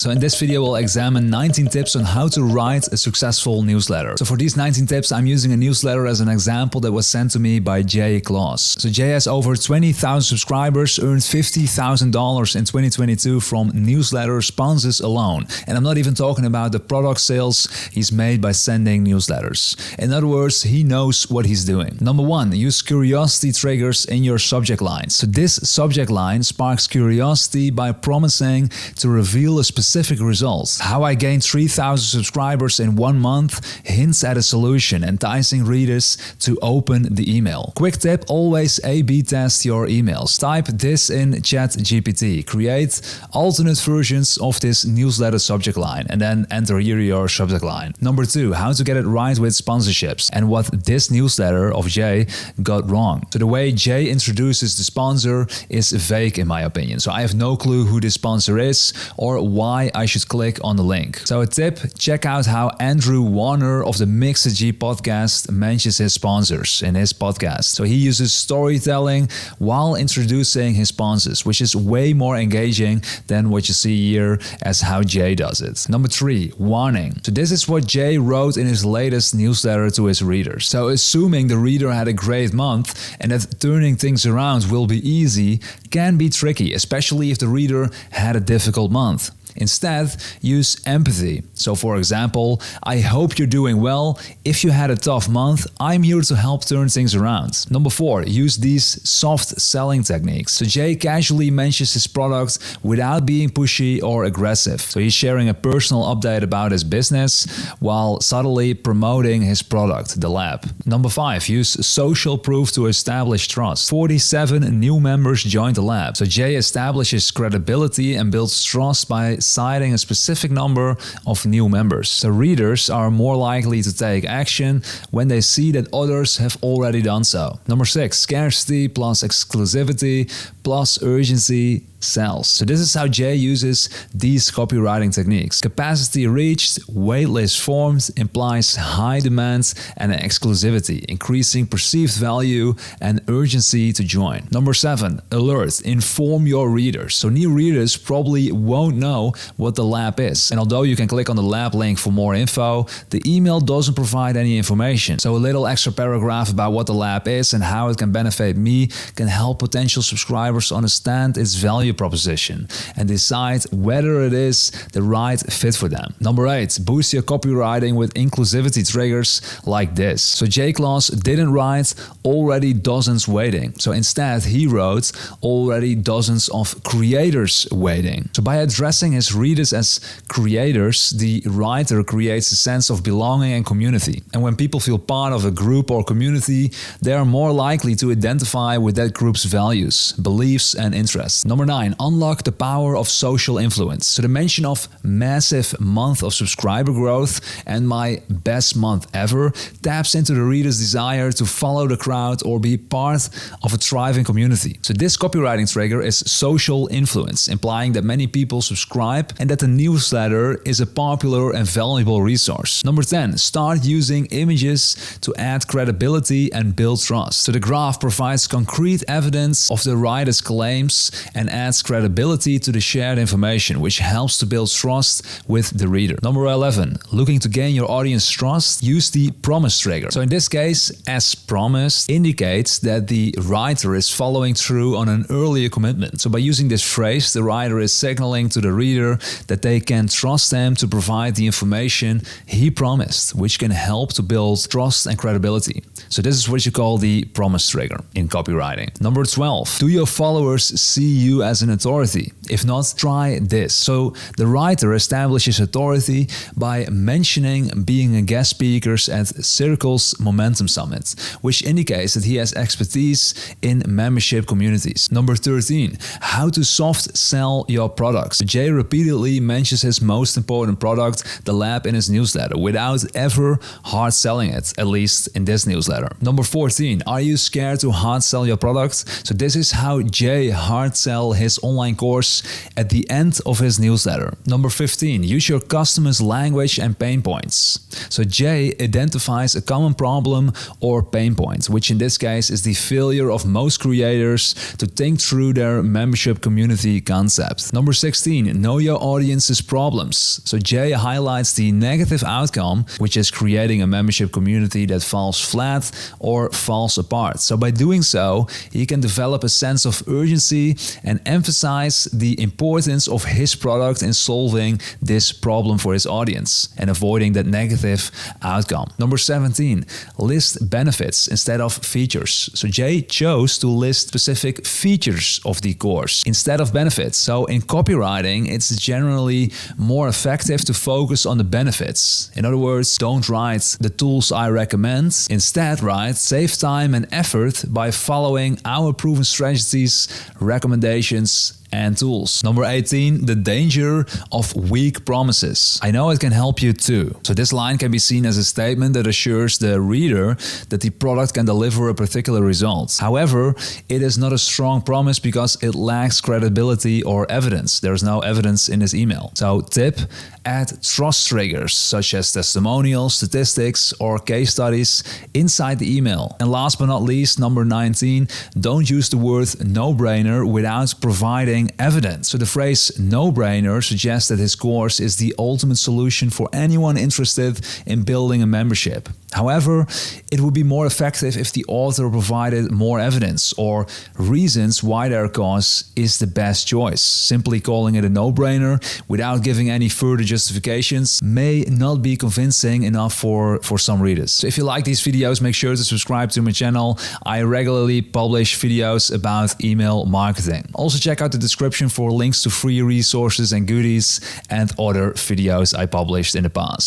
So in this video, we'll examine 19 tips on how to write a successful newsletter. So for these 19 tips, I'm using a newsletter as an example that was sent to me by Jay Clouse. So Jay has over 20,000 subscribers, earned $50,000 in 2022 from newsletter sponsors alone. And I'm not even talking about the product sales he's made by sending newsletters. In other words, he knows what he's doing. Number one, use curiosity triggers in your subject lines. So this subject line sparks curiosity by promising to reveal a specific results. How I gained 3,000 subscribers in 1 month hints at a solution, enticing readers to open the email. Quick tip, always A/B test your emails. Type this in ChatGPT. Create alternate versions of this newsletter subject line and then enter here your subject line. Number two, how to get it right with sponsorships and what this newsletter of Jay got wrong. So the way Jay introduces the sponsor is vague in my opinion. So I have no clue who this sponsor is or why I should click on the link. So a tip, check out how Andrew Warner of the Mixergy podcast mentions his sponsors in his podcast. So he uses storytelling while introducing his sponsors, which is way more engaging than what you see here as how Jay does it. Number three, warning. So this is what Jay wrote in his latest newsletter to his readers. So assuming the reader had a great month and that turning things around will be easy can be tricky, especially if the reader had a difficult month. Instead, use empathy. So for example, I hope you're doing well. If you had a tough month, I'm here to help turn things around. Number four, use these soft selling techniques. So Jay casually mentions his product without being pushy or aggressive. So he's sharing a personal update about his business while subtly promoting his product, the lab. Number five, use social proof to establish trust. 47 new members joined the lab. So Jay establishes credibility and builds trust by citing a specific number of new members. So readers are more likely to take action when they see that others have already done so. Number six, scarcity plus exclusivity plus urgency sells. So this is how Jay uses these copywriting techniques. Capacity reached, waitlist formed implies high demand and exclusivity, increasing perceived value and urgency to join. Number seven, alert, inform your readers. So new readers probably won't know what the lab is. And although you can click on the lab link for more info, the email doesn't provide any information. So a little extra paragraph about what the lab is and how it can benefit me can help potential subscribers understand its value proposition and decide whether it is the right fit for them. Number eight, boost your copywriting with inclusivity triggers like this. So Jay Clouse didn't write already dozens waiting. So instead he wrote already dozens of creators waiting. So by addressing his readers as creators, the writer creates a sense of belonging and community. And when people feel part of a group or community, they are more likely to identify with that group's values, beliefs, and interests. Number nine, unlock the power of social influence. So the mention of massive month of subscriber growth and my best month ever taps into the reader's desire to follow the crowd or be part of a thriving community. So this copywriting trigger is social influence, implying that many people subscribe and that the newsletter is a popular and valuable resource. Number 10, start using images to add credibility and build trust. So the graph provides concrete evidence of the writer's claims and adds credibility to the shared information, which helps to build trust with the reader. Number 11, looking to gain your audience trust, use the promise trigger. So in this case, as promised, indicates that the writer is following through on an earlier commitment. So by using this phrase, the writer is signaling to the reader that they can trust him to provide the information he promised, which can help to build trust and credibility. So this is what you call the promise trigger in copywriting. Number 12, do your followers see you as an authority? If not, try this. So the writer establishes authority by mentioning being a guest speaker at Circle's Momentum Summit, which indicates that he has expertise in membership communities. Number 13, how to soft sell your products. Jay repeatedly mentions his most important product, the lab, in his newsletter without ever hard selling it, at least in this newsletter. Number 14, are you scared to hard sell your product? So this is how Jay hard sell his his online course at the end of his newsletter. Number 15, use your customer's language and pain points. So Jay identifies a common problem or pain point, which in this case is the failure of most creators to think through their membership community concept. Number 16, know your audience's problems. So Jay highlights the negative outcome, which is creating a membership community that falls flat or falls apart. So by doing so, he can develop a sense of urgency and emphasize the importance of his product in solving this problem for his audience and avoiding that negative outcome. Number 17, list benefits instead of features. So Jay chose to list specific features of the course instead of benefits. So in copywriting, it's generally more effective to focus on the benefits. In other words, don't write the tools I recommend. Instead, write save time and effort by following our proven strategies, recommendations, and tools. Number 18, the danger of weak promises. I know it can help you too. So this line can be seen as a statement that assures the reader that the product can deliver a particular result. However, it is not a strong promise because it lacks credibility or evidence. There's no evidence in this email. So tip, add trust triggers such as testimonials, statistics, or case studies inside the email. And last but not least, number 19, don't use the word no-brainer without providing evidence. So the phrase no-brainer suggests that his course is the ultimate solution for anyone interested in building a membership. However, it would be more effective if the author provided more evidence or reasons why their course is the best choice. Simply calling it a no-brainer without giving any further justifications may not be convincing enough for some readers. So if you like these videos, make sure to subscribe to my channel. I regularly publish videos about email marketing. Also check out the description for links to free resources and goodies and other videos I published in the past.